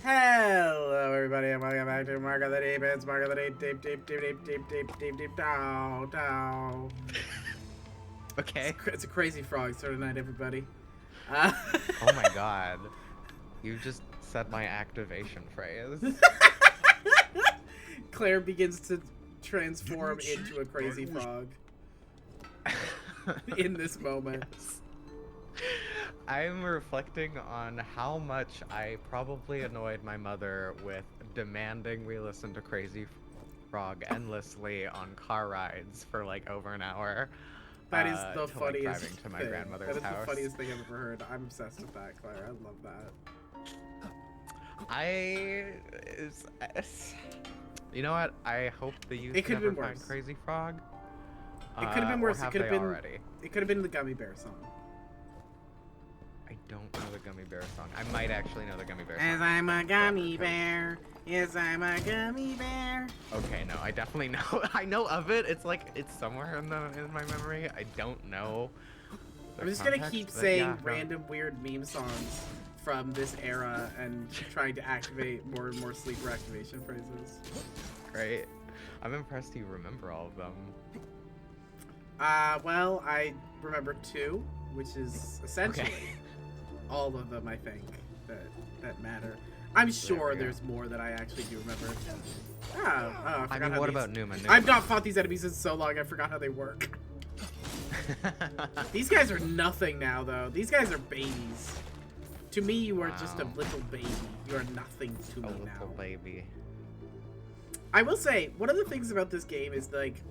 Hello, everybody, and welcome back to Mark of the Deep. It's Mark of the Deep, down. Okay. It's a crazy frog sort of night, everybody. Oh my god. You just said my activation phrase. Claire begins to transform into a crazy frog in this moment. Yes. I'm reflecting on how much I probably annoyed my mother with demanding we listen to Crazy Frog endlessly on car rides for like over an hour. That is the to, funniest like, driving to my thing. grandmother's That is house. the funniest thing I've ever heard. I'm obsessed with that, Claire. I love that. You know what? I hope the youth never find Crazy Frog. It could have been worse. It could have been already? It could have been the Gummy Bear song. I don't know the Gummy Bear song. I might actually know the Gummy Bear song. As I'm a gummy bear. Yes, I'm a gummy bear. Okay, no, I definitely know. I know of it. It's like it's somewhere in my memory. I don't know. I'm just gonna keep saying random weird meme songs from this era and trying to activate more and more sleeper activation phrases. Great. I'm impressed you remember all of them. Well, I remember 2, which is essentially all of them, I think, that matter. I'm sure there's more that I actually do remember. I mean, what about Numa? I've not fought these enemies in so long, I forgot how they work. These guys are nothing now, though. These guys are babies. To me, you are just a little baby. You are nothing to me now. A little baby. I will say, one of the things about this game is, like,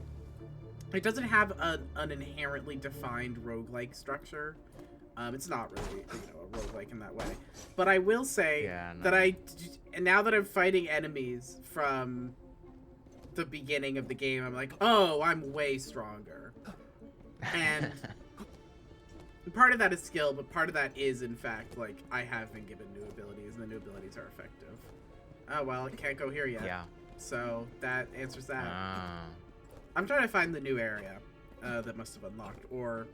it doesn't have an inherently defined roguelike structure. It's not really, a roguelike in that way. But I will say that now that I'm fighting enemies from the beginning of the game, I'm like, oh, I'm way stronger. And part of that is skill, but part of that is, in fact, like, I have been given new abilities, and the new abilities are effective. Oh, well, it can't go here yet. Yeah. So that answers that. I'm trying to find the new area that must have unlocked, or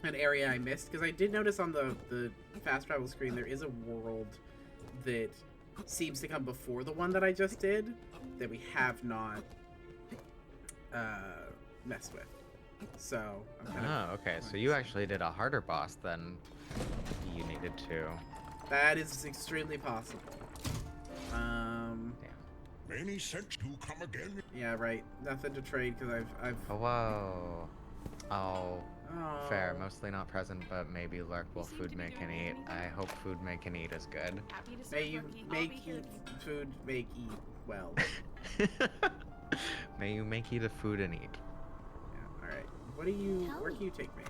an area I missed, because I did notice on the fast travel screen there is a world that seems to come before the one that I just did that we have not messed with. So I'm kind of okay. So you actually did a harder boss than you needed to. That is extremely possible. Any sense to come again? Yeah, right. Nothing to trade because I've. Whoa. Oh. Fair. Mostly not present, but maybe lurk while food make and eat. I hope food make and eat is good. May you make eat food make eat well. May you make eat a food and eat. Yeah. All right. Where can you take me?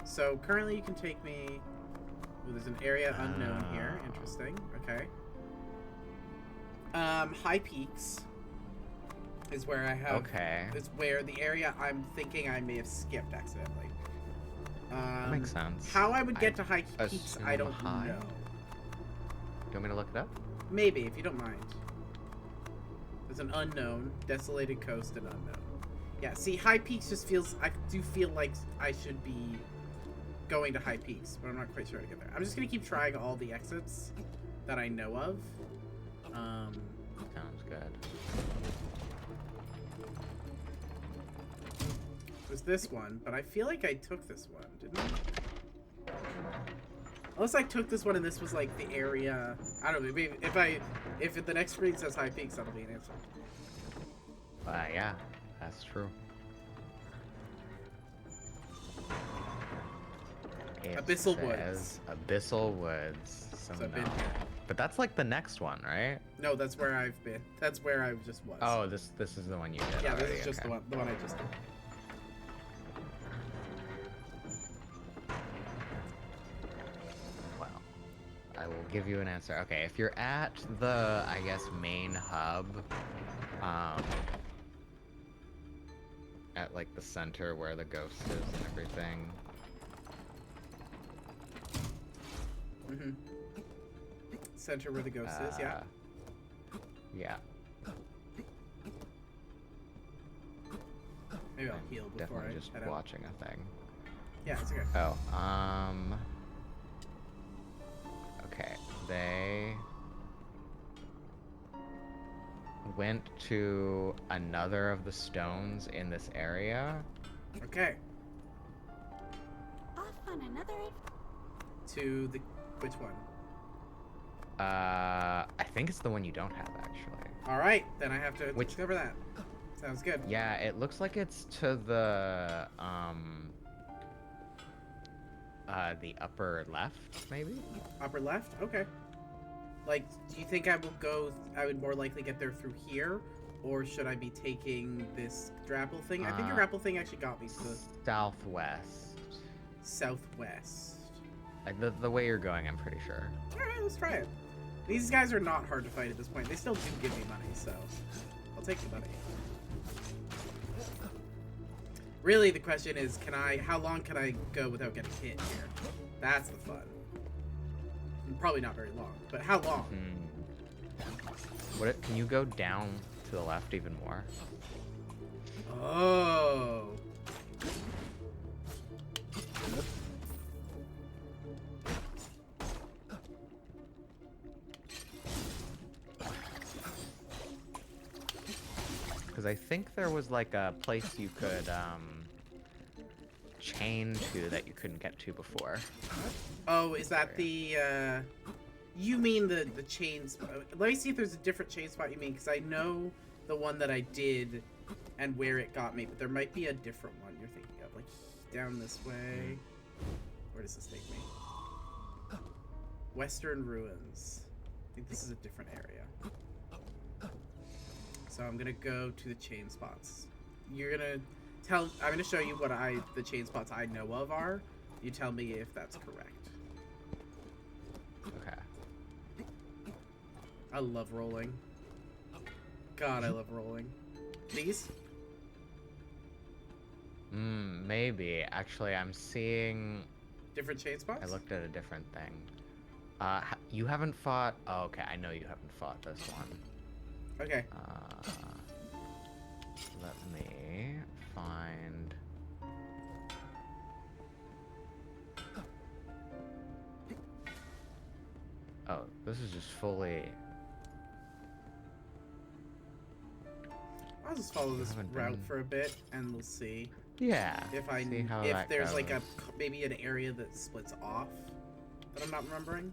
So currently you can take me. Ooh, there's an area unknown here. Interesting. Okay. High Peaks is where I have. Okay. Is where the area I'm thinking I may have skipped accidentally. That makes sense. How I would get to High Peaks, I don't know. Do you want me to look it up? Maybe, if you don't mind. There's an unknown, desolated coast, and unknown. Yeah, see, High Peaks just feels. I do feel like I should be going to High Peaks, but I'm not quite sure how to get there. I'm just gonna keep trying all the exits that I know of. Sounds good. It was this one, but I feel like I took this one, didn't I? Unless I took this one and this was like the area. I don't know. Maybe if the next screen says High Peaks, that'll be an answer. Yeah, that's true. Abyssal Woods. Abyssal Woods. So I've been here. But that's like the next one, right? No, that's where I've been. That's where I just was. Oh, this is the one you did. Yeah, already. this is just the one I just did. Well, I will give you an answer. Okay, if you're at the, I guess, main hub, at like the center where the ghost is and everything. Mm-hmm. Center where the ghost is, yeah. Yeah. Maybe I'll heal before Definitely I just head out. watching a thing. Yeah, it's okay. Oh, okay. They went to another of the stones in this area. Okay. Off on another. To the which one? I think it's the one you don't have, actually. All right, then I have to Which- discover that. Sounds good. Yeah, it looks like it's to the upper left, maybe? Upper left? Okay. Like, do you think I would more likely get there through here? Or should I be taking this grapple thing? I think your grapple thing actually got me to the Southwest. southwest. The way you're going, I'm pretty sure. Alright, let's try it. These guys are not hard to fight at this point. They still do give me money, so I'll take the money. Really, the question is, how long can I go without getting hit here? That's the fun. Probably not very long, but how long? Can you go down to the left even more? Oh. Because I think there was like a place you could chain to that you couldn't get to before. Oh, is that the, you mean the chain spot? Let me see if there's a different chain spot you mean, because I know the one that I did and where it got me, but there might be a different one you're thinking of, like down this way. Where does this take me? Western Ruins. I think this is a different area. So I'm gonna go to the chain spots. I'm gonna show you what the chain spots I know of are. You tell me if that's correct. Okay. I love rolling. God, I love rolling. These? Maybe. Actually, I'm seeing... Different chain spots? I looked at a different thing. You haven't fought... Oh, okay, I know you haven't fought this one. Okay. Let me find... Oh, this is just fully... I'll just follow this haven't route been- for a bit, and we'll see Yeah. if see how if that there's like goes. maybe an area that splits off that I'm not remembering.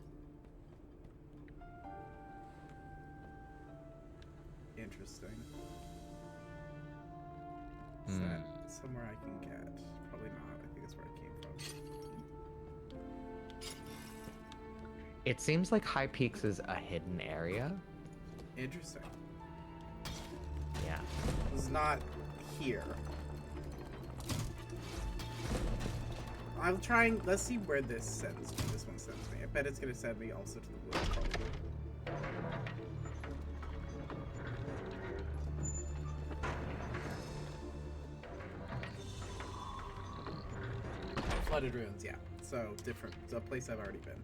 Interesting. Is that somewhere I can get? Probably not. I think that's where it came from. It seems like High Peaks is a hidden area. Interesting. Yeah. It's not here. I'm trying. Let's see where this sends me. This one sends me. I bet it's gonna send me also to the woods, probably. Flooded ruins, yeah. So different. It's a place I've already been.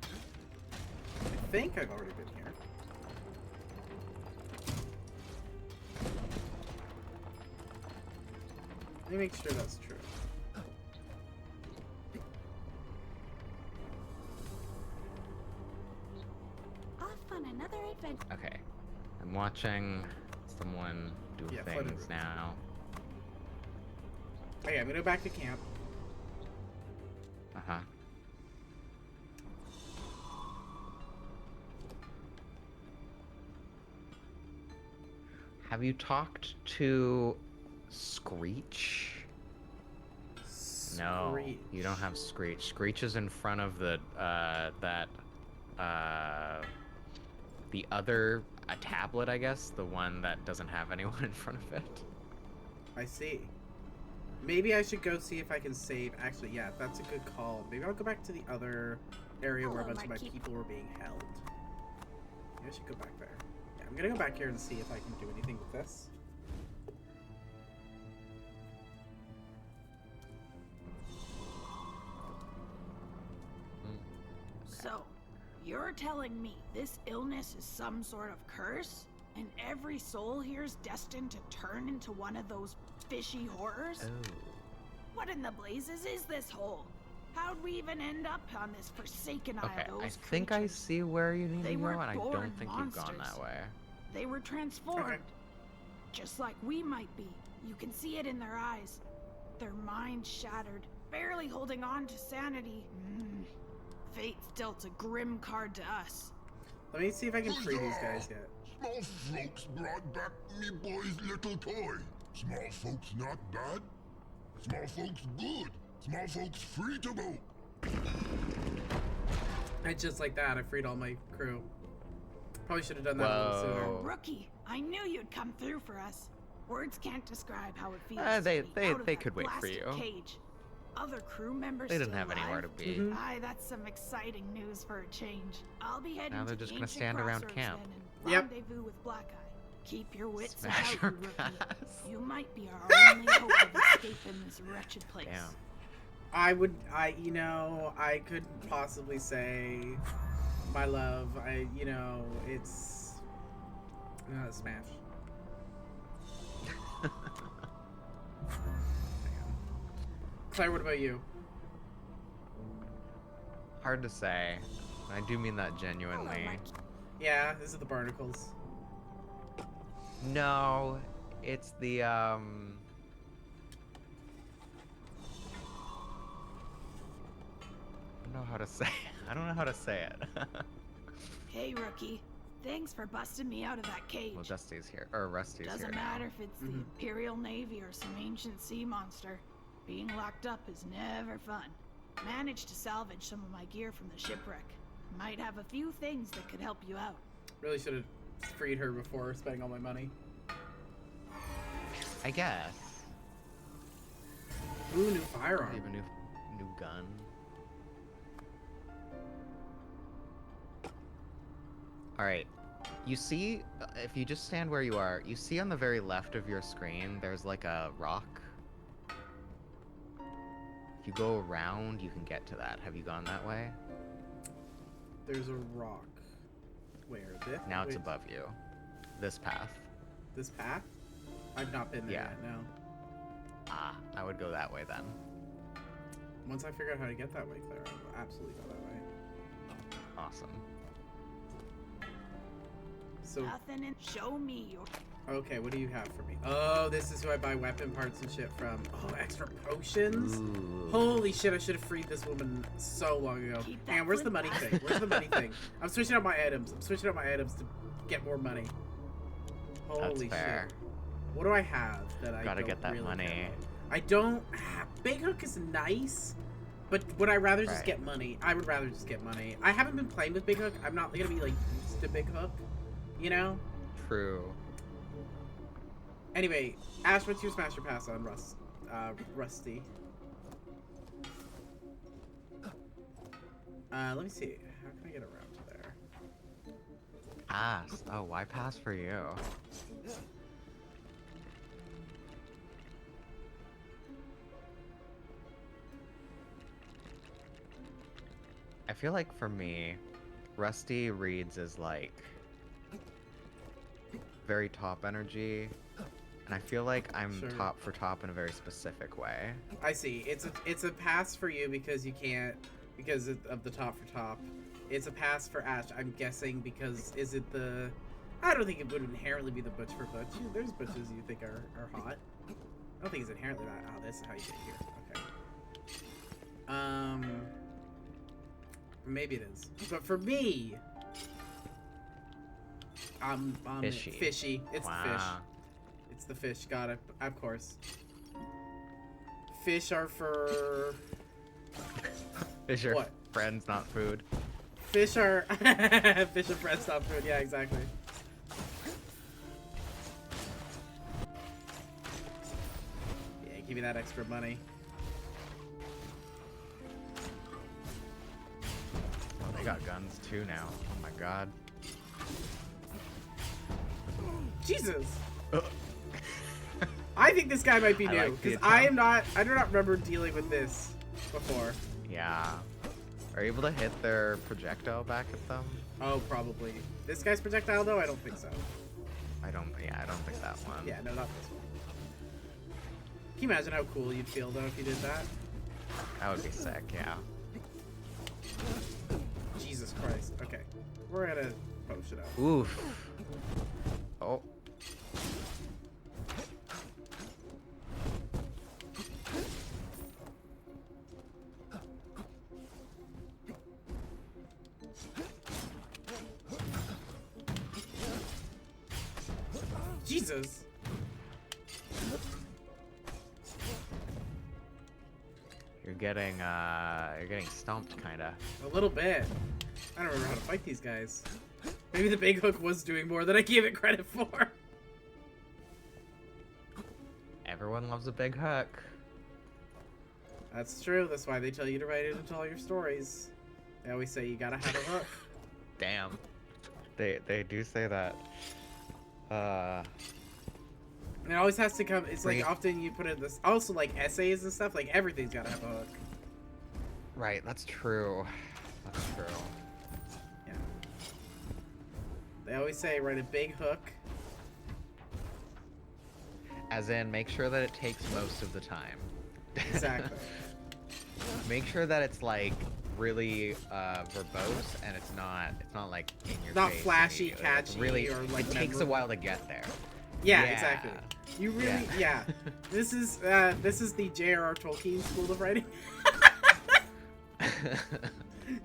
I think I've already been here. Let me make sure that's true. Off on another adventure. Okay. I'm watching someone do Yeah, flooded things ruins. now. Okay, I'm gonna go back to camp. Uh-huh. Have you talked to Screech? No, you don't have Screech. Screech is in front of the the other tablet, I guess, the one that doesn't have anyone in front of it. I see. Maybe I should go see if I can save. Actually, yeah, that's a good call. Maybe I'll go back to the other area where a Hello, bunch of my my peop- people were being held. Maybe I should go back there. Yeah, I'm gonna go back here and see if I can do anything with this. So, you're telling me this illness is some sort of curse? And every soul here is destined to turn into one of those fishy horrors? Oh. What in the blazes is this hole? How'd we even end up on this forsaken isle? Okay, Those I think I creatures? see where you need They to go, weren't and I born don't think you've gone monsters. that way. They were transformed. Okay. Just like we might be. You can see it in their eyes. Their minds shattered, barely holding on to sanity. Fate's dealt a grim card to us. Let me see if I can free these guys yet. Small folks brought back me boy's little toy. Small folks not bad. Small folks good. Small folks free to go. And just like that, I freed all my crew. Probably should have done that a little sooner. Whoa. Rookie, I knew you'd come through for us. Words can't describe how it feels. They- to be they- out of they that could wait for blasted you. Cage. Other crew members They didn't still have anywhere to alive? be. Mhm. Aye, that's some exciting news for a change. I'll be heading Now they're to just the gonna ancient stand around crossroads camp. then and Yep. rendezvous with Black Eye. Keep your wits Smash about or you, rookie. pass? You might be our only hope of escaping this wretched place. Damn. I couldn't possibly say my love. It's Smash. Claire, what about you? Hard to say. I do mean that Hold on, genuinely. Mike. Yeah, this is the barnacles. No, it's the I don't know how to say. I don't know how to say it. Hey, rookie. Thanks for busting me out of that cage. Well, Dusty's here, or Rusty's here. Doesn't now. matter if it's the Mhm. Imperial Navy or some ancient sea monster. Being locked up is never fun. Managed to salvage some of my gear from the shipwreck. Might have a few things that could help you out. Really should have freed her before spending all my money. I guess. Ooh, new I firearm. have a new gun. All right. You see, if you just stand where you are, you see on the very left of your screen, there's like a rock. If you go around, you can get to that. Have you gone that way? There's a rock. Where? This? Now it's Wait, above you. This path. This path? I've not been there Yeah. yet, no. Ah, I would go that way then. Once I figure out how to get that way, Claire, I will absolutely go that way. Awesome. So, Nothing in. Show me your. okay, what do you have for me? Oh, this is who I buy weapon parts and shit from. Oh, extra potions? Ooh. Holy shit, I should have freed this woman so long ago. Keep that Hang on, where's the flip money back. thing? Where's the money thing? I'm switching out my items. To get more money. Holy fair. shit. What do I have that I Gotta don't get that really money. care about? I don't have... Big Hook is nice, but would I rather just Right. get money? I would rather just get money. I haven't been playing with Big Hook. I'm not gonna be, like, used to Big Hook, you know? True. Anyway, Ash, what's your smash or pass on Rusty? Let me see. How can I get around to there? Pass. Oh, why pass for you? I feel like for me, Rusty reads as like very top energy, and I feel like I'm Sure. top for top in a very specific way. I see. It's a pass for you because you can't of the top for top. It's a pass for Ash. I'm guessing because is it the? I don't think it would inherently be the butch for butch. There's butches you think are hot. I don't think it's inherently that. Oh, this is how you get here. Okay. Maybe it is. But for me, I'm Fishy. fishy. It's the fish. Wow. It's the fish. Got it. Of course. Fish are for. Is your What? friends not food? Fish are fish are friends, not food. Yeah, exactly. Yeah, give me that extra money. Oh, they got guns too now. Oh my god. Jesus. I think this guy might be I new like the because I do not remember dealing with this before. Yeah. Are you able to hit their projectile back at them? Oh, probably. This guy's projectile though? I don't think so. I don't think that one. Yeah, no, not this one. Can you imagine how cool you'd feel though if you did that? That would be sick, yeah. Jesus Christ. Okay. We're gonna post it out. Oof. Oh. Jesus. You're getting stumped, kinda. A little bit. I don't remember how to fight these guys. Maybe the big hook was doing more than I gave it credit for. Everyone loves a big hook. That's true. That's why they tell you to write it into all your stories. They always say you gotta have a hook. Damn. They do say that. And it always has to come. It's like Right. often you put in this. Also, like essays and stuff. Like everything's gotta have a hook. Right, that's true. That's true. Yeah. They always say write a big hook. As in, make sure that it takes most of the time. Exactly. Make sure that it's like really verbose and it's not like in your Not face flashy, immediately. Like, catchy, really, or, like, it takes a memorable. while to get there. Yeah, exactly. You really, Yeah. This is the J.R.R. Tolkien school of writing.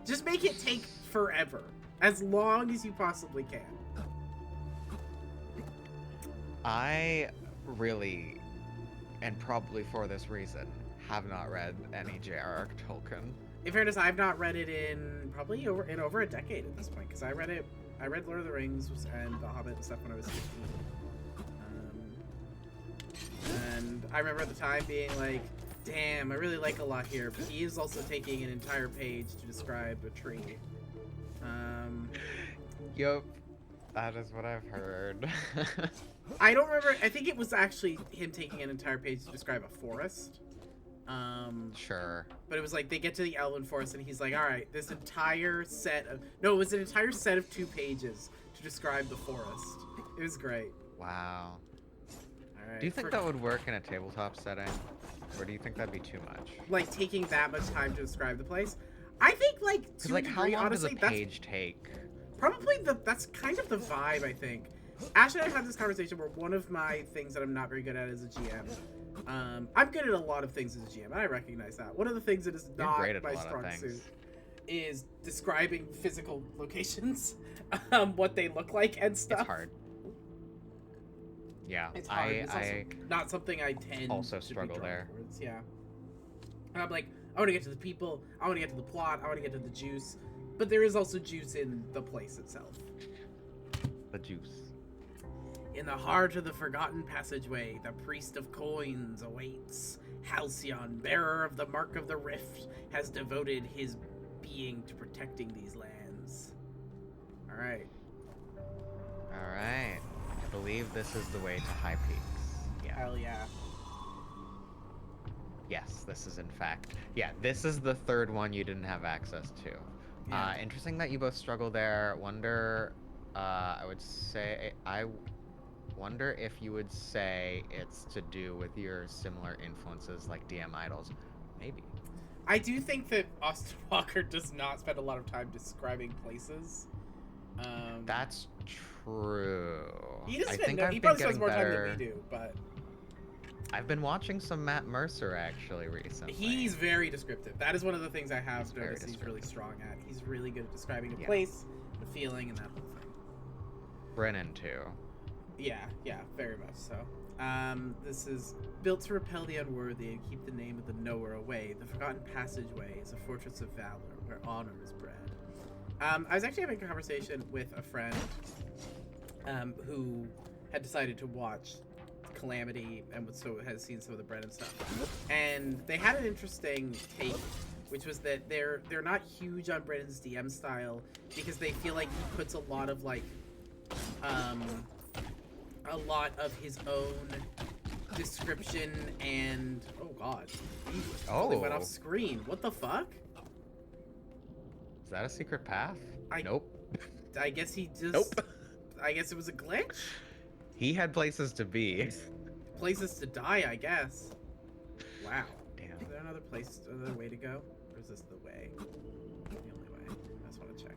Just make it take forever, as long as you possibly can. I really, and probably for this reason, have not read any J.R.R. Tolkien. In fairness, I've not read it in probably over a decade at this point, because I read Lord of the Rings and The Hobbit and stuff when I was 15. And I remember at the time being like, damn, I really like a lot here, but he is also taking an entire page to describe a tree. Yup, that is what I've heard. I don't remember, I think it was actually him taking an entire page to describe a forest. Sure. But it was like, they get to the Elven Forest and he's like, alright, this entire set of, no, it was an entire set of 2 pages to describe the forest. It was great. Wow. Alright. Do you think that would work in a tabletop setting? Or do you think that'd be too much? Like, taking that much time to describe the place? I think, like, Because, to like, a how degree, long honestly, does a that's page take? probably that's kind of the vibe, I think. Ash and I had this conversation where one of my things that I'm not very good at as a GM, I'm good at a lot of things as a GM, and I recognize that. One of the things that is You're not great at a my lot of strong things. suit is describing physical locations, what they look like and stuff. It's hard. Yeah, It's hard. It's also I not something I tend also to struggle be drawn there. towards. Yeah. And I'm like, I want to get to the people, I want to get to the plot, I want to get to the juice, but there is also juice in the place itself. the juice. In the heart of the forgotten passageway, the priest of coins awaits. Halcyon, bearer of the mark of the rift, has devoted his being to protecting these lands. Alright. Alright. I believe this is the way to High Peaks. Yeah. Hell yeah. Yes, this is in fact. Yeah, this is the third one you didn't have access to. Yeah. Interesting that you both struggle there. Wonder, I wonder if you would say it's to do with your similar influences like DM idols. Maybe. I do think that Austin Walker does not spend a lot of time describing places. That's true. He does I spend, think no, I've he been probably spends getting more time better. than we do, but I've been watching some Matt Mercer actually recently. he's very descriptive. That is one of the things I have He's very noticed he's really strong at. He's really good at describing a Yeah. place, the feeling, and that whole thing. Brennan too. Yeah, very much so. This is built to repel the unworthy and keep the name of the knower away. The forgotten passageway is a fortress of valor where honor is bred. I was actually having a conversation with a friend who had decided to watch Calamity and so has seen some of the Brennan stuff, and they had an interesting take, which was that they're not huge on Brennan's DM style because they feel like he puts a lot of like a lot of his own description and oh god, he totally went off screen. What the fuck? Is that a secret path? I- Nope. I guess he just. Nope. I guess it was a glitch. He had places to be. Places to die, I guess. Wow. Damn. Is there another other way to go? Or is this the way? The only way. I just want to check.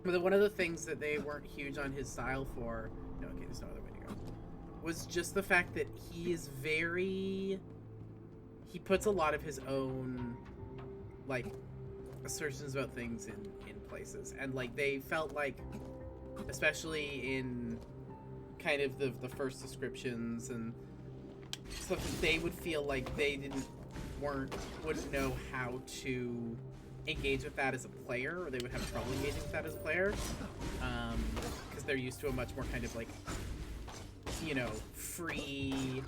But one of the things that they weren't huge on his style for, no, okay, there's no other way to go, was just the fact that he is he puts a lot of his own, like, assertions about things in places. And, like, they felt like, especially in kind of the first descriptions and stuff, that they would feel like they wouldn't know how to engage with that as a player, or they would have trouble engaging with that as a player, because they're used to a much more kind of, like, you know, free,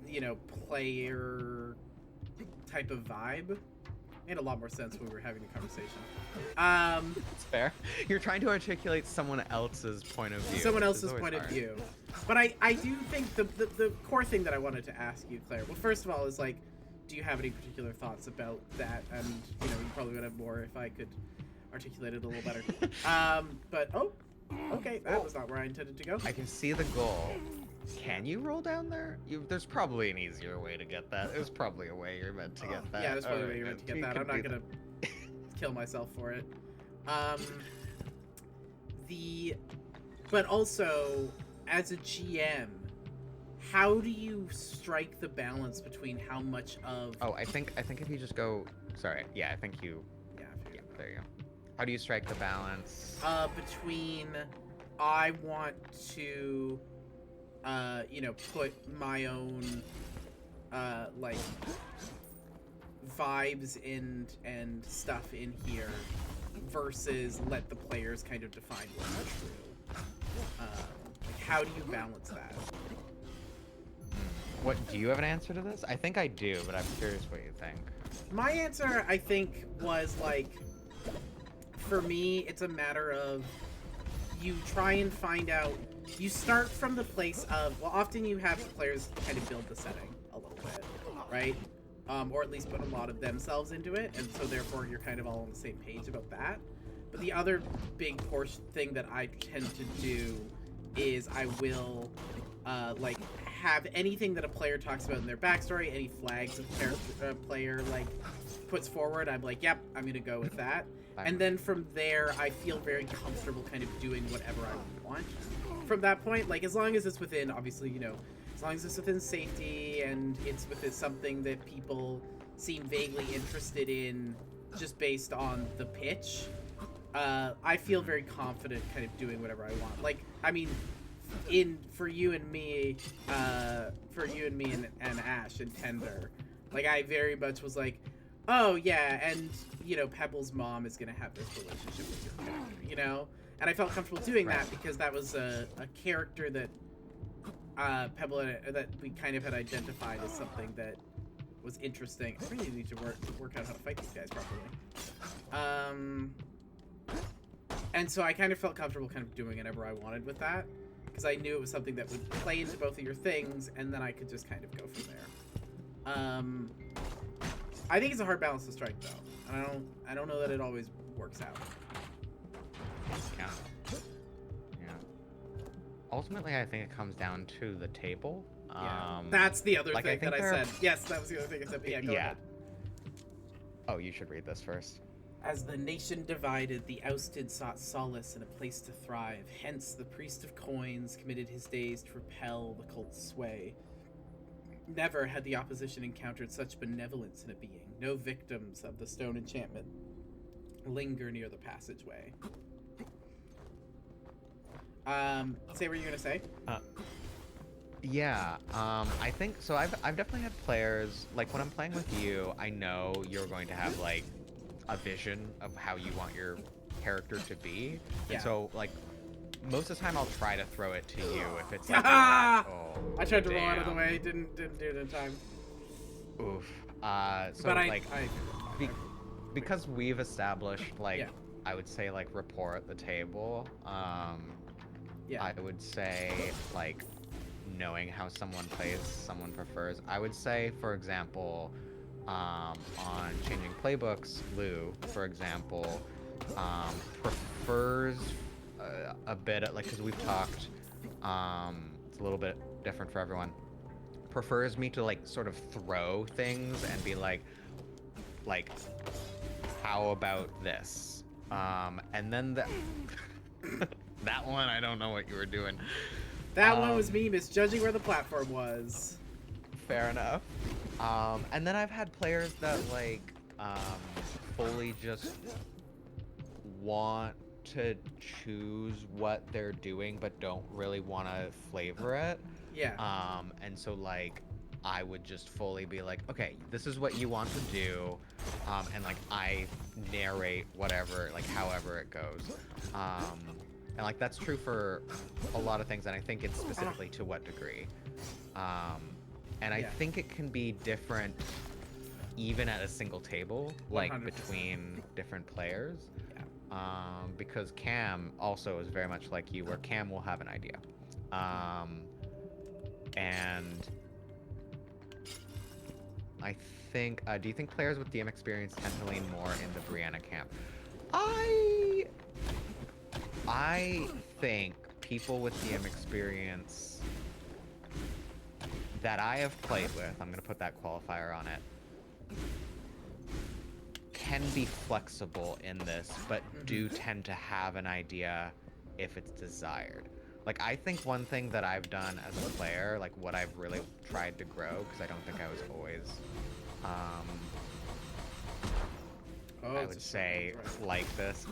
you know, player type of vibe. Made a lot more sense when we were having the conversation. It's fair. You're trying to articulate someone else's point of view. Someone else's point of view. But I do think the core thing that I wanted to ask you, Claire, well, first of all, is, like, do you have any particular thoughts about that? And, you know, you probably would have more if I could articulate it a little better. But, oh, okay, that was not where I intended to go. I can see the goal. Can you roll down there? There's probably an easier way to get that. There's probably a way you're meant to get that. Yeah, there's probably a way you're meant to get that. I'm not gonna kill myself for it. But also, as a GM, how do you strike the balance between how much of... Oh, I think if you just go... Sorry, yeah, I think you... Yeah, there you go. How do you strike the balance? Between I want to, you know, put my own, like, vibes and stuff in here versus let the players kind of define what's true. Like, how do you balance that? What, do you have an answer to this? I think I do, but I'm curious what you think. My answer, I think, was, like, for me, it's a matter of you try and find out, you start from the place of, well, often you have the players kind of build the setting a little bit, right? Or at least put a lot of themselves into it, and so therefore you're kind of all on the same page about that. But the other big portion thing that I tend to do is I will, like, have anything that a player talks about in their backstory, any flags a player, like, puts forward, I'm like, yep, I'm gonna go with that. And then from there, I feel very comfortable kind of doing whatever I want. From that point, like, as long as it's within, obviously, you know, as long as it's within safety and it's within something that people seem vaguely interested in just based on the pitch, I feel very confident kind of doing whatever I want. Like, I mean, for you and me and Ash and Tender, like, I very much was like, oh yeah, and, you know, Pebble's mom is gonna have this relationship with your character, you know? And I felt comfortable doing that because that was a character that Pebble that we kind of had identified as something that was interesting. I really need to work out how to fight these guys properly. And so I kind of felt comfortable kind of doing whatever I wanted with that, because I knew it was something that would play into both of your things, and then I could just kind of go from there. I think it's a hard balance to strike, though. I don't know that it always works out. Yeah. Yeah. Ultimately, I think it comes down to the table. Yeah. That's the other like, thing that I said. Yes, that was the other thing I said. But yeah, go ahead. Oh, you should read this first. As the nation divided, the ousted sought solace in a place to thrive. Hence, the priest of coins committed his days to repel the cult's sway. Never had the opposition encountered such benevolence in a being. No victims of the stone enchantment linger near the passageway. Say what you're gonna say. Yeah, I think so. I've definitely had players, like, when I'm playing with you, I know you're going to have, like, a vision of how you want your character to be. Yeah. And so, like, most of the time I'll try to throw it to you if it's like, I tried to damn. roll out of the way, didn't do it in time. Oof. So, But like, because we've established, like, yeah. I would say, like, rapport at the table, Yeah. I would say, like, knowing how someone plays, someone prefers. I would say, for example, on changing playbooks, Lou, for example, prefers a bit, like, because we've talked, it's a little bit different for everyone, prefers me to like sort of throw things and be like how about this? And then that one, I don't know what you were doing. That one was me misjudging where the platform was. Fair enough. And then I've had players that like fully just want to choose what they're doing but don't really want to flavor it. Yeah. And so like I would just fully be like, okay, this is what you want to do, and like I narrate whatever, like however it goes. And like that's true for a lot of things, and I think it's specifically to what degree. And I think it can be different even at a single table, like 100%. between different players. Because Cam also is very much like you, where Cam will have an idea. And I think, do you think players with DM experience tend to lean more in the Brianna camp? I think people with DM experience that I have played with, I'm going to put that qualifier on it, can be flexible in this, but do tend to have an idea if it's desired. Like, I think one thing that I've done as a player, like what I've really tried to grow, because I don't think I was always, I would say like this,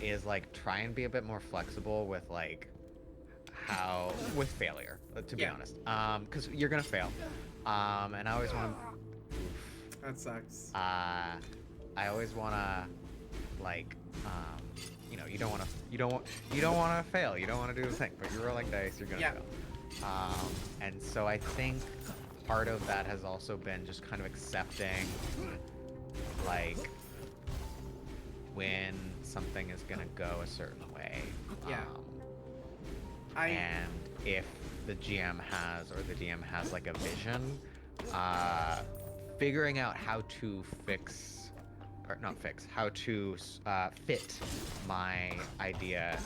is like try and be a bit more flexible with like with failure, to be honest, because you're gonna fail, and I always want to. That sucks. I always want to, like, you don't want to fail. You don't want to do the thing, but you roll like dice, you're gonna fail. And so I think part of that has also been just kind of accepting, like, when something is gonna go a certain way. And if the GM has, or the DM has, like a vision, figuring out how to how to fit my idea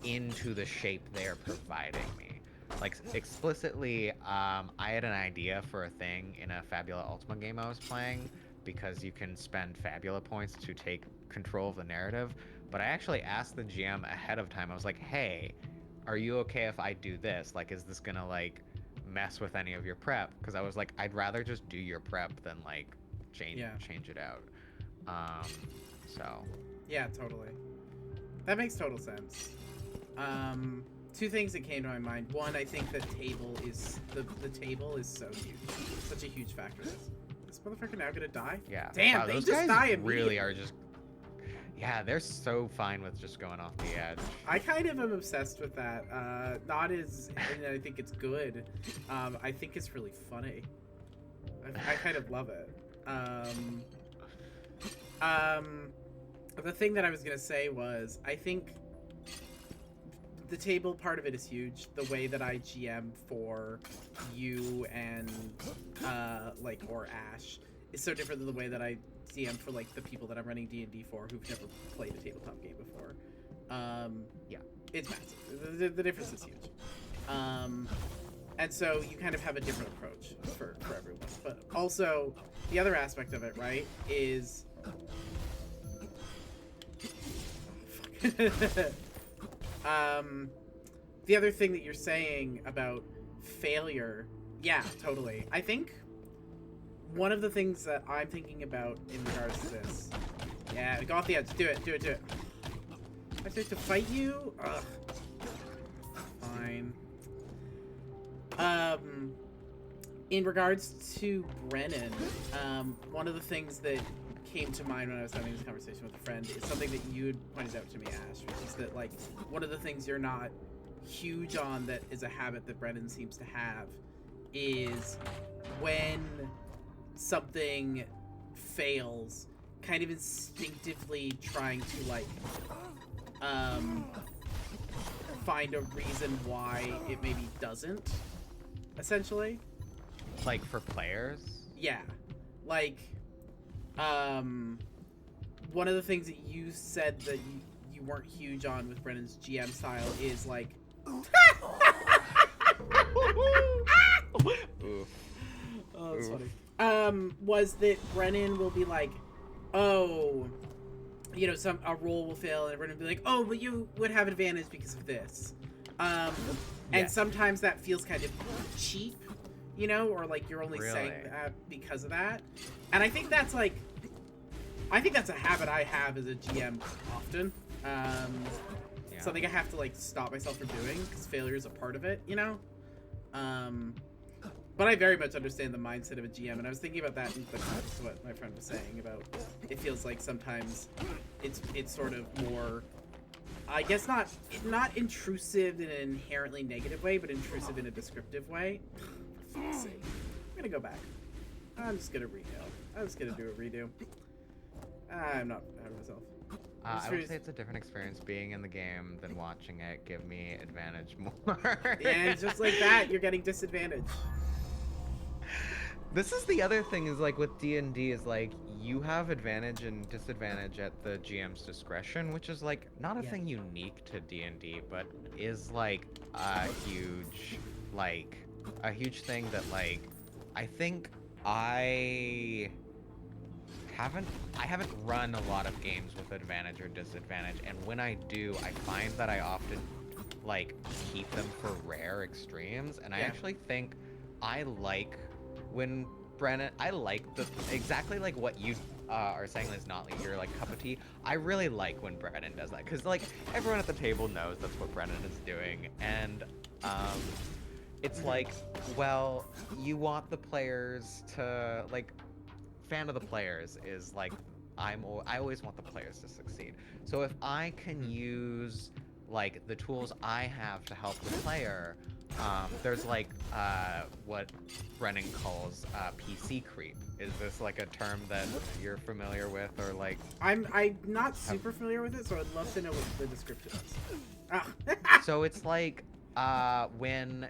into the shape they're providing me. Like, explicitly, I had an idea for a thing in a Fabula Ultima game I was playing, because you can spend Fabula points to take control of the narrative, but I actually asked the GM ahead of time. I was like, hey, are you okay if I do this? Like, is this gonna, like, mess with any of your prep? Because I was like, I'd rather just do your prep than, like, change it out. So. Yeah, totally. That makes total sense. Two things that came to my mind. One, I think the table is the table is so huge, such a huge factor. This motherfucker now gonna die? Yeah. Damn, wow, they those just guys die really are just. Yeah, they're so fine with just going off the edge. I kind of am obsessed with that. Not as, and I think it's good. I think it's really funny. I kind of love it. The thing that I was gonna say was, I think the table part of it is huge. The way that I GM for you and or Ash is so different than the way that I DM for like the people that I'm running D&D for who've never played a tabletop game before. It's massive. The difference is huge. And so you kind of have a different approach for everyone. But also, the other aspect of it, right, is... the other thing that you're saying about failure, yeah, totally. I think one of the things that I'm thinking about in regards to this, go off the edge, do it. I have to fight you? Ugh. Fine. In regards to Brennan, one of the things that came to mind when I was having this conversation with a friend is something that you had pointed out to me, Ash, which is that, like, one of the things you're not huge on that is a habit that Brennan seems to have is when something fails, kind of instinctively trying to, like, find a reason why it maybe doesn't, essentially. Like, for players? Yeah. Like, one of the things that you said that you weren't huge on with Brennan's GM style is, like... Oof. Oh, that's Oof. funny. Was that Brennan will be like, oh, you know, a roll will fail, and Brennan will be like, oh, but you would have advantage because of this. And Yeah. sometimes that feels kind of cheap, you know, or like you're only saying Really? that because of that. And I think that's like, I think that's a habit I have as a GM often. Yeah. Something I have to like stop myself from doing because failure is a part of it, you know. But I very much understand the mindset of a GM, and I was thinking about that in the context of what my friend was saying about. It feels like sometimes it's sort of more, I guess not intrusive in an inherently negative way, but intrusive in a descriptive way. For fuck's sake. I'm gonna go back. I'm just gonna redo. I'm just gonna do a redo. I'm not proud of myself. I would say it's a different experience being in the game than watching it. Give me advantage more. And just like that, you're getting disadvantage. This is the other thing is like with D&D is like you have advantage and disadvantage at the GM's discretion, which is like not a thing unique to D&D, but is like a huge thing that like I think I haven't run a lot of games with advantage or disadvantage, and when I do, I find that I often like keep them for rare extremes, and I actually think I like when Brennan, I like exactly like what you are saying is not like your like cup of tea. I really like when Brennan does that, because like everyone at the table knows that's what Brennan is doing, and it's like, well, you want the players to like, fan of the players is like, I always want the players to succeed. So if I can use like the tools I have to help the player, there's like what Brennan calls PC creep. Is this like a term that you're familiar with, or like? I'm not super familiar with it, so I'd love to know what the description is. Ah. So it's like when,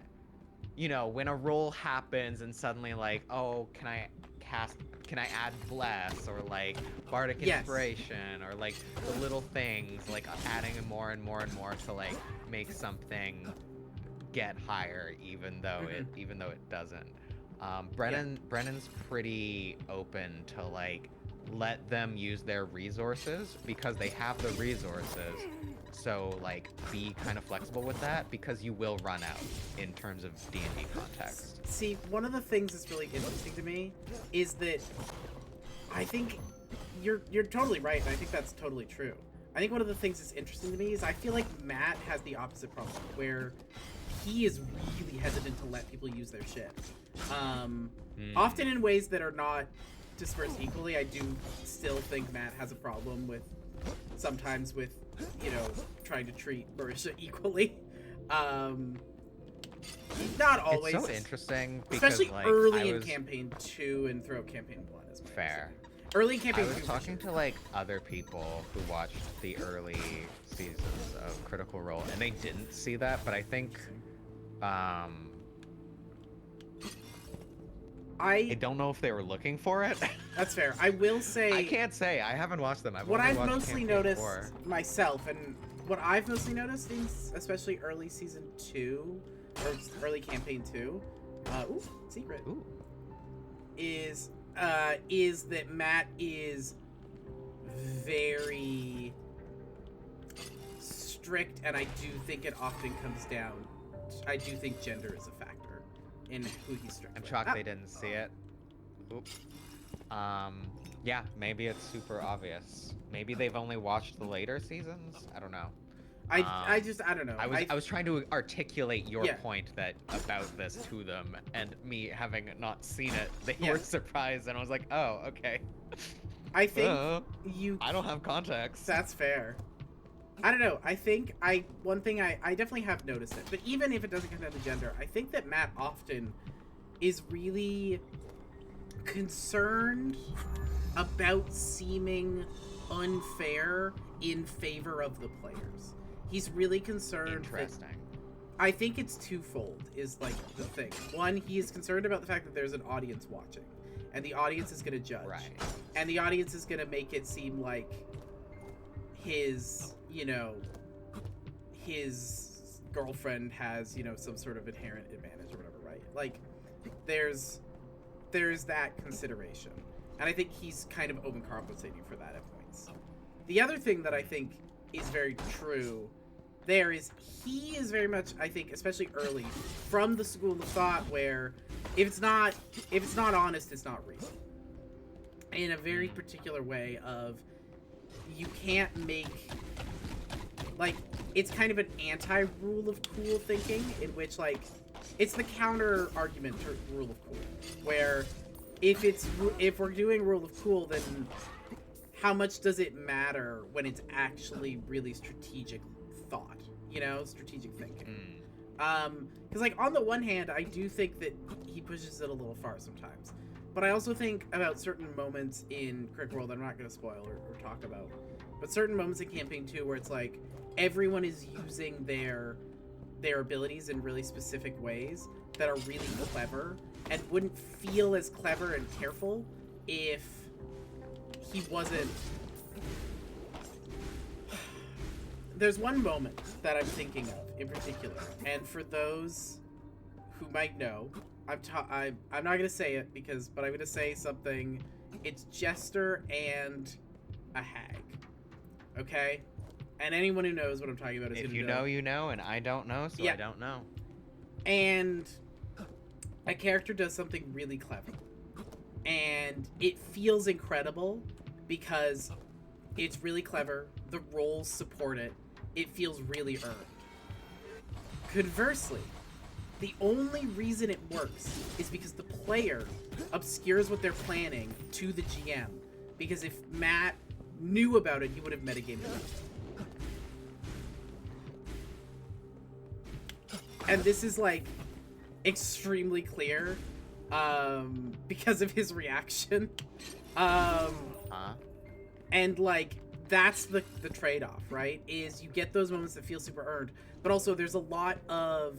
you know, when a roll happens and suddenly like, oh, can I add bless, or like bardic inspiration, or like the little things like adding more and more and more to like make something get higher even though it doesn't. Brennan's pretty open to like let them use their resources because they have the resources. So like be kind of flexible with that, because you will run out in terms of D&D context. See, one of the things that's really interesting to me is that I think you're totally right, and I think that's totally true. I think one of the things that's interesting to me is I feel like Matt has the opposite problem, where he is really hesitant to let people use their shit. Often in ways that are not dispersed equally. I do still think Matt has a problem with sometimes with, you know, trying to treat Marisha equally. Not always. It's so interesting because, especially like, early in campaign 2 and throughout campaign 1 as well. Fair. Early in campaign I was 2. talking to like other people who watched the early seasons of Critical Role, and they didn't see that, but I think I don't know if they were looking for it. That's fair. I will say, I can't say. I haven't watched them. What only I've watched mostly campaign noticed 4. myself, and what I've mostly noticed in especially early season 2 or early campaign 2, secret, is that Matt is very strict, and I do think it often comes down. I do think gender is a factor in who he's strict I'm with. shocked they didn't see it. Oops. Yeah, maybe it's super obvious. Maybe they've only watched the later seasons. I don't know. I don't know. I was trying to articulate your Yeah. point about this to them, and me having not seen it, they were surprised, and I was like, oh, okay. I think I don't have context. That's fair. I don't know. I think one thing I definitely have noticed it, but even if it doesn't come down to gender, I think that Matt often is really concerned about seeming unfair in favor of the players. He's really concerned. Interesting. I think it's twofold is like the thing. One, he is concerned about the fact that there's an audience watching, and the audience is going to judge. Right. And the audience is going to make it seem like his, you know, his girlfriend has, you know, some sort of inherent advantage or whatever, right? Like, there's that consideration. And I think he's kind of overcompensating for that at points. The other thing that I think is very true there is he is very much, I think, especially early, from the school of thought where if it's not honest, it's not real. In a very particular way of you can't make, like, it's kind of an anti-rule of cool thinking in which, like, it's the counter argument to rule of cool, where if we're doing rule of cool, then how much does it matter when it's actually really strategic thought, you know, strategic thinking? Because, like, on the one hand, I do think that he pushes it a little far sometimes, but I also think about certain moments in Critical Role that I'm not going to spoil or talk about, but certain moments in Campaign 2 where it's like everyone is using their abilities in really specific ways that are really clever and wouldn't feel as clever and careful if he wasn't. There's one moment that I'm thinking of in particular, and for those who might know, I'm not gonna say it but I'm gonna say something. It's Jester and a hag, okay? And anyone who knows what I'm talking about is if you know, you know, and I don't know, so yeah. I don't know. And a character does something really clever, and it feels incredible because it's really clever. The roles support it. It feels really earned. Conversely, the only reason it works is because the player obscures what they're planning to the GM. Because if Matt knew about it, he would have metagamed it. And this is, like, extremely clear because of his reaction. And, like, that's the trade-off, right? Is you get those moments that feel super earned, but also there's a lot of...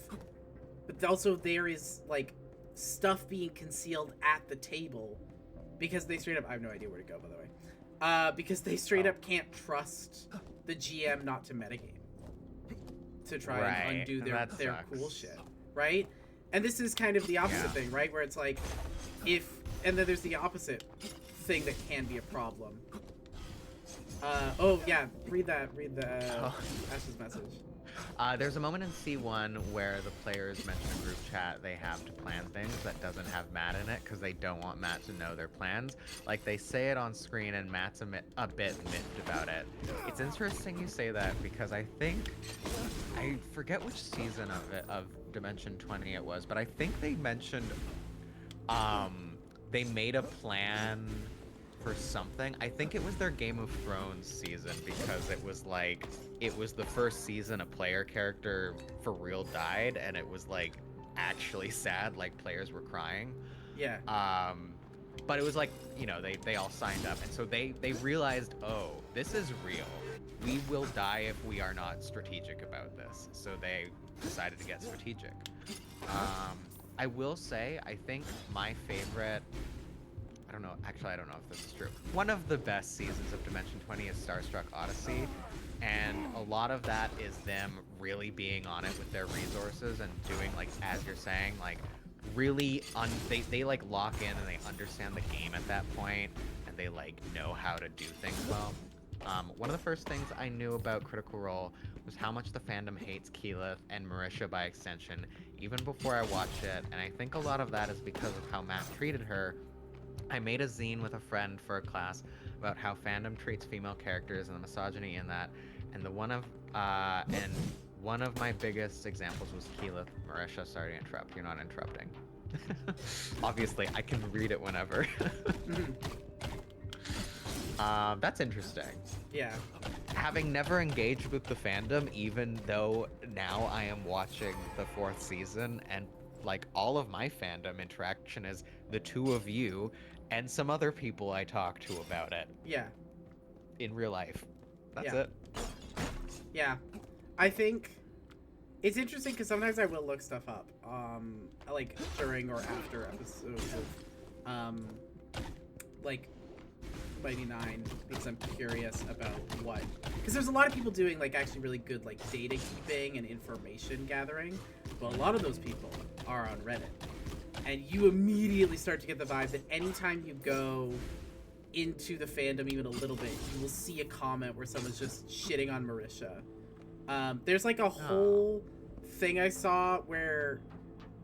But also there is, like, stuff being concealed at the table because they straight up... I have no idea where to go, by the way. Because they straight up can't trust the GM not to metagame. To try and undo their cool shit, right? And this is kind of the opposite thing, right? Where it's like, and then there's the opposite thing that can be a problem. Read Ash's message. There's a moment in C1 where the players mention in group chat they have to plan things that doesn't have Matt in it because they don't want Matt to know their plans. Like, they say it on screen and Matt's a bit miffed about it. It's interesting you say that because I think, I forget which season of Dimension 20 it was, but I think they mentioned they made a plan for something. I think it was their Game of Thrones season because it was like, it was the first season a player character for real died, and it was like actually sad, like players were crying. Yeah. But it was like, you know, they all signed up, and so they realized, oh, this is real. We will die if we are not strategic about this. So they decided to get strategic. I will say, I think my favorite, I don't know if this is true. One of the best seasons of Dimension 20 is Starstruck Odyssey, and a lot of that is them really being on it with their resources and doing, like, as you're saying, like, really, they like lock in and they understand the game at that point, and they, like, know how to do things well. One of the first things I knew about Critical Role was how much the fandom hates Keyleth and Marisha by extension, even before I watched it, and I think a lot of that is because of how Matt treated her. I made a zine with a friend for a class about how fandom treats female characters and the misogyny in that, and one of my biggest examples was Keyleth. Marisha, sorry to interrupt. You're not interrupting. Obviously, I can read it whenever. That's interesting. Yeah. Having never engaged with the fandom, even though now I am watching the 4th season, and like all of my fandom interaction is the two of you and some other people I talk to about it. Yeah. In real life. That's Yeah. it. Yeah. I think it's interesting because sometimes I will look stuff up, like during or after episodes of, like, Mighty Nine, because I'm curious about what because there's a lot of people doing like actually really good like data keeping and information gathering, but a lot of those people are on Reddit, and you immediately start to get the vibe that anytime you go into the fandom even a little bit, you will see a comment where someone's just shitting on Marisha. There's like a whole thing I saw where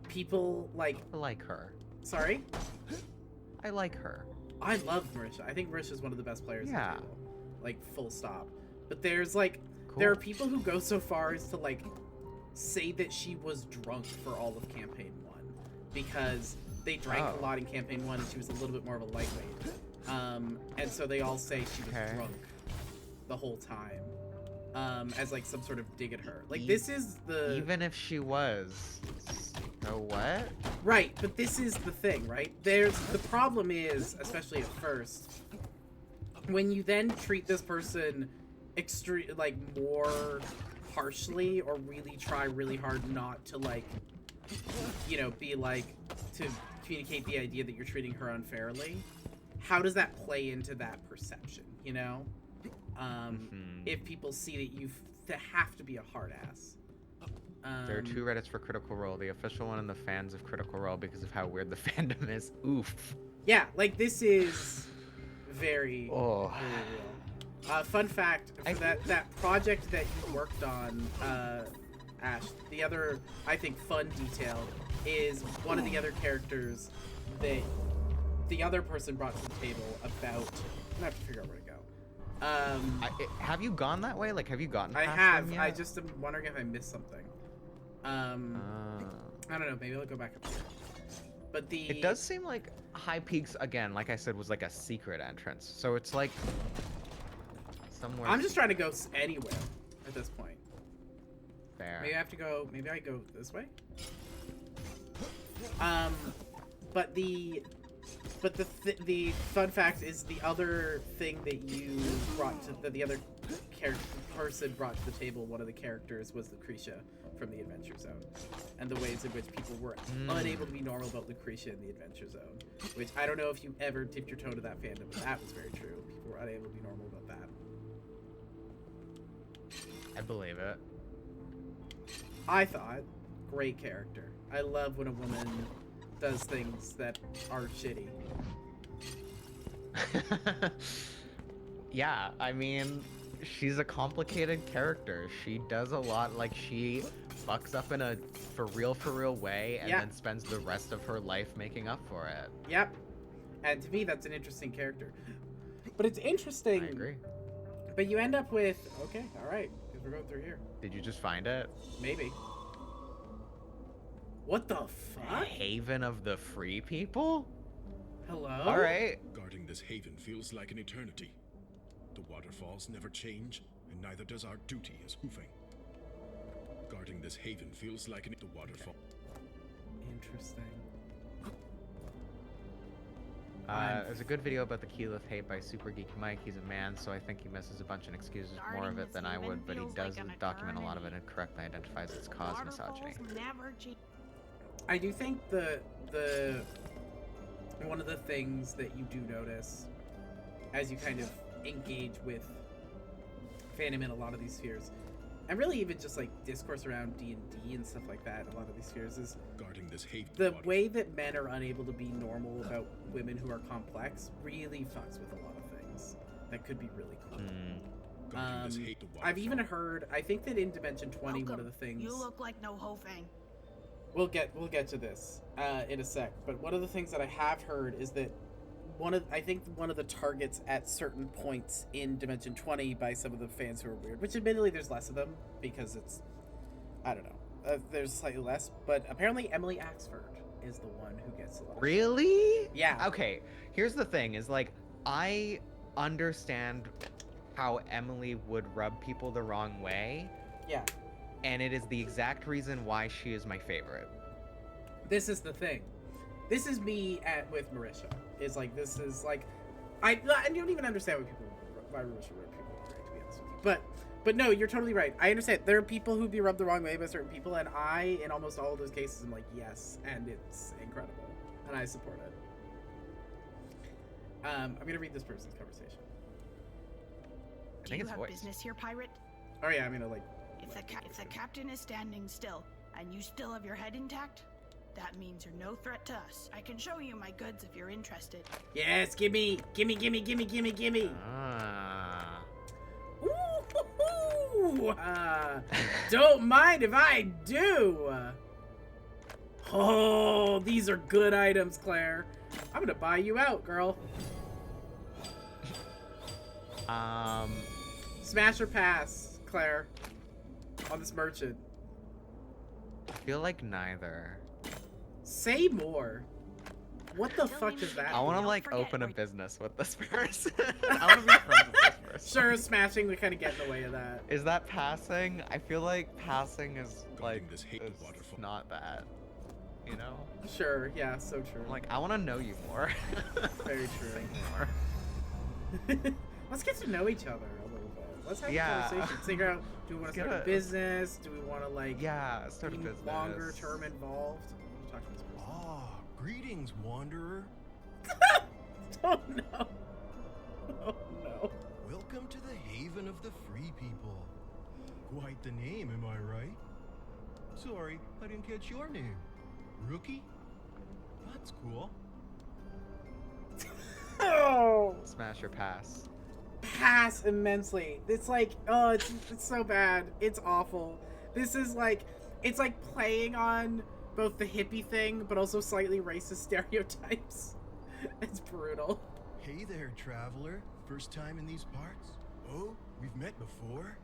people like... I like her. Sorry? I like her. I love Marisha. I think Marisha's one of the best players in the Yeah. table. Like, full stop. But there's like... Cool. There are people who go so far as to like say that she was drunk for all of campaign 1 because they drank a lot in campaign 1 and she was a little bit more of a lightweight. And so they all say she was drunk the whole time, as like some sort of dig at her. Like this is the... Even if she was, so what? Right, but this is the thing, right? The problem is, especially at first, when you then treat this person like more harshly or really try really hard not to like, you know, be like, to communicate the idea that you're treating her unfairly, how does that play into that perception, you know? If people see that you have to be a hard ass. There are 2 Reddits for Critical Role, the official one and the fans of Critical Role, because of how weird the fandom is. Oof. Yeah, like this is very, Oh. very real. Fun fact, for that project that you worked on, Ash, the other, I think, fun detail is one of the other characters that the other person brought to the table about... I have to figure out where to go. Have you gone that way? Like, have you gotten I past have. them yet? I just am wondering if I missed something. I don't know. Maybe I'll go back up here. But It does seem like High Peaks, again, like I said, was like a secret entrance. So it's like somewhere... I'm just trying to go anywhere at this point. Fair. Maybe I have to go... Maybe I go this way? But the fun fact is the other thing that you brought to... That the other person brought to the table, one of the characters, was Lucretia from the Adventure Zone, and the ways in which people were unable to be normal about Lucretia in the Adventure Zone, which I don't know if you ever dipped your toe to that fandom, but that was very true. People were unable to be normal about that. I believe it. I thought, great character. I love when a woman does things that are shitty. Yeah, I mean, she's a complicated character. She does a lot, like, she fucks up in a for real way and then spends the rest of her life making up for it. Yep. And to me, that's an interesting character. But it's interesting. I agree. But you end up with... Okay, alright. Because we're going through here. Did you just find it? Maybe. What the fuck? Haven of the Free People? Hello? Alright. Guarding this haven feels like an eternity. The waterfalls never change, and neither does our duty as hoofing. Guarding this haven feels like the waterfall. Interesting. There's a good video about the Keyleth hate by Super Geek Mike. He's a man, so I think he misses a bunch and excuses more of it than I would, but he does document a lot of it and correctly identifies its cause misogyny. I do think the one of the things that you do notice as you kind of engage with fandom in a lot of these spheres, and really even just like discourse around D&D and stuff like that in a lot of these spheres, is Guarding this haven. the way that men are unable to be normal about women who are complex really fucks with a lot of things that could be really cool. Guarding this hate. I've even heard, I think that in Dimension 20, one of the things... You look like no Hofang. We'll get to this in a sec, but one of the things that I have heard is that I think one of the targets at certain points in Dimension 20 by some of the fans who are weird, which admittedly there's less of them because it's, I don't know, there's slightly less, but apparently Emily Axford is the one who gets a lot. Really? Yeah. Okay, here's the thing, is like, I understand how Emily would rub people the wrong way. Yeah. And it is the exact reason why she is my favorite. This is the thing. This is me with Marisha. Is like, this is like, I don't even understand why Marisha rubbed people the wrong way, to be honest with you. But no, you're totally right. I understand. There are people who'd be rubbed the wrong way by certain people, and I, in almost all of those cases, am like, yes, and it's incredible, and I support it. I'm gonna read this person's conversation. I Do think you it's have voice. business here, pirate? Oh yeah, I mean, like. If the captain is standing still and you still have your head intact, that means you're no threat to us. I can show you my goods if you're interested. Yes, gimme. Ah. Ooh, don't mind if I do. Oh, these are good items, Claire. I'm gonna buy you out, girl. Smash or pass, Claire, on this merchant. I feel like neither. Say more. What the fuck is that? I want to Don't like forget open a where- business with this person. I want to be friends with this person. Sure, smashing would kind of get in the way of that. Is that passing? I feel like passing is Guarding like this hated is waterfall. not bad. You know? Sure, yeah, so true. I'm like, I want to know you more. Very Say true. more. Let's get to know each other a little bit. Let's have Yeah. a conversation. Figure out, do we want to Let's start a get a- business? Do we want to, like, Yeah, start a be business. longer term involved? I'm talking to this person. Ah, greetings, wanderer. Oh no. Oh no. Welcome to the haven of the free people. Quite the name, am I right? Sorry, I didn't catch your name. Rookie? That's cool. Oh! Smash or pass. Pass immensely. It's like, oh, it's so bad. It's awful. This is like, it's like playing on both the hippie thing, but also slightly racist stereotypes. It's brutal. Hey there, traveler. First time in these parts? Oh, we've met before?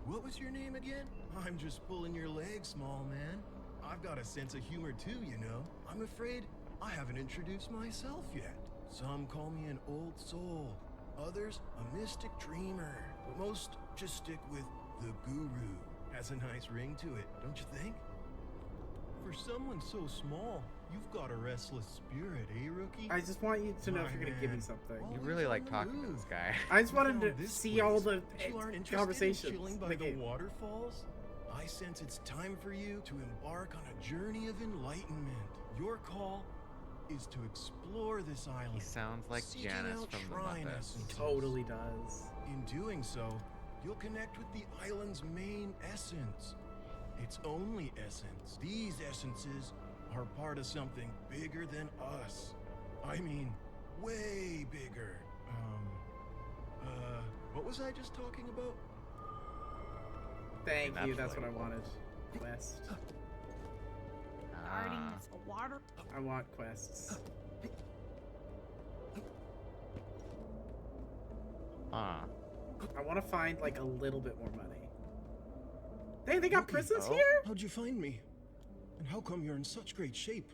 What was your name again? I'm just pulling your leg, small man. I've got a sense of humor too, you know. I'm afraid I haven't introduced myself yet. Some call me an old soul, others a mystic dreamer, but most just stick with the guru. Has a nice ring to it, don't you think? For someone so small, you've got a restless spirit, eh, rookie? I just want you to know if you're gonna give me Man. something. You Always really on like the talking to move. this guy. I just wanted Found to this see all place, the but you aren't interested in conversations. chilling by in the the game. waterfalls? I sense it's time for you to embark on a journey of enlightenment. Your call is to explore this island. He sounds like seeking Janice out from the shrine Muppets. essences. Totally does. In doing so, you'll connect with the island's main essence. Its only essence. These essences are part of something bigger than us. I mean, way bigger. What was I just talking about? Thank you, that's what I Naturally. wanted. Quest. Guarding Ah. this water. I want quests. Ah. I want to find, like, a little bit more money. They got Rookie. prisons Oh. here? How'd you find me? And how come you're in such great shape?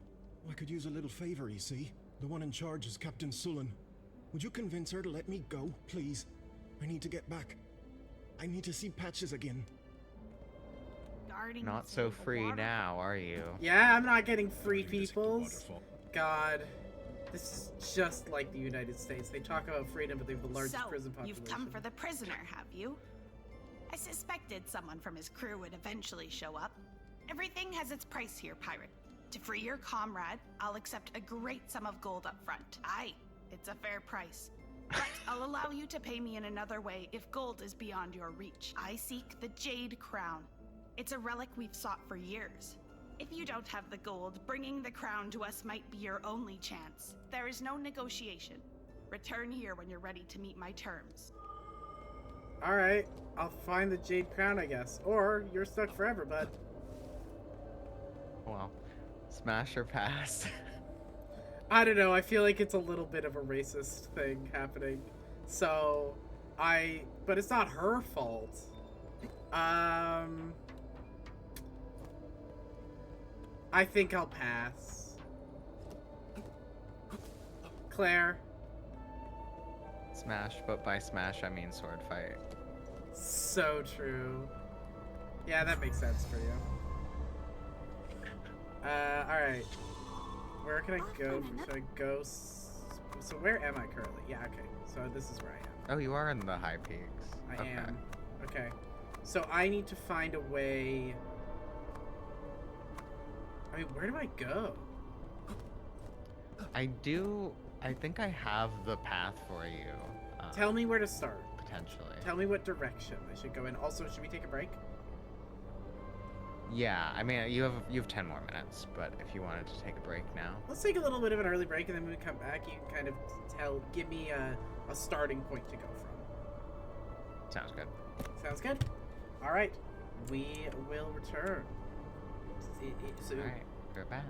I could use a little favor, you see. The one in charge is Captain Sullen. Would you convince her to let me go, please? I need to get back. I need to see Patches again. Guarding Not this so little free water- now, are you? Yeah, I'm not getting free Guarding this peoples. waterfall. God. This is just like the United States. They talk about freedom, but they have the largest So, prison population. you've come for the prisoner, have you? I suspected someone from his crew would eventually show up. Everything has its price here, pirate. To free your comrade, I'll accept a great sum of gold up front. Aye, it's a fair price. But I'll allow you to pay me in another way if gold is beyond your reach. I seek the Jade Crown. It's a relic we've sought for years. If you don't have the gold, bringing the crown to us might be your only chance. There is no negotiation. Return here when you're ready to meet my terms. Alright, I'll find the Jade Crown, I guess. Or you're stuck forever, bud. Well, smash or pass. I don't know, I feel like it's a little bit of a racist thing happening. So, but it's not her fault. I think I'll pass. Claire. Smash, but by smash I mean sword fight. So true. Yeah, that makes sense for you. Alright. Where can I go? Should I go? So where am I currently? Yeah, okay. So this is where I am. Oh, you are in the high peaks. I Okay. am. Okay. So I need to find a way. I mean, where do I go? I think I have the path for you. Tell me where to start. potentially. Tell me what direction I should go in. Also, should we take a break? Yeah, I mean, you have 10 more minutes, but if you wanted to take a break now. Let's take a little bit of an early break, and then when we come back, you can kind of give me a starting point to go from. Sounds good. Sounds good. All right, we will return. So, All right, we're back.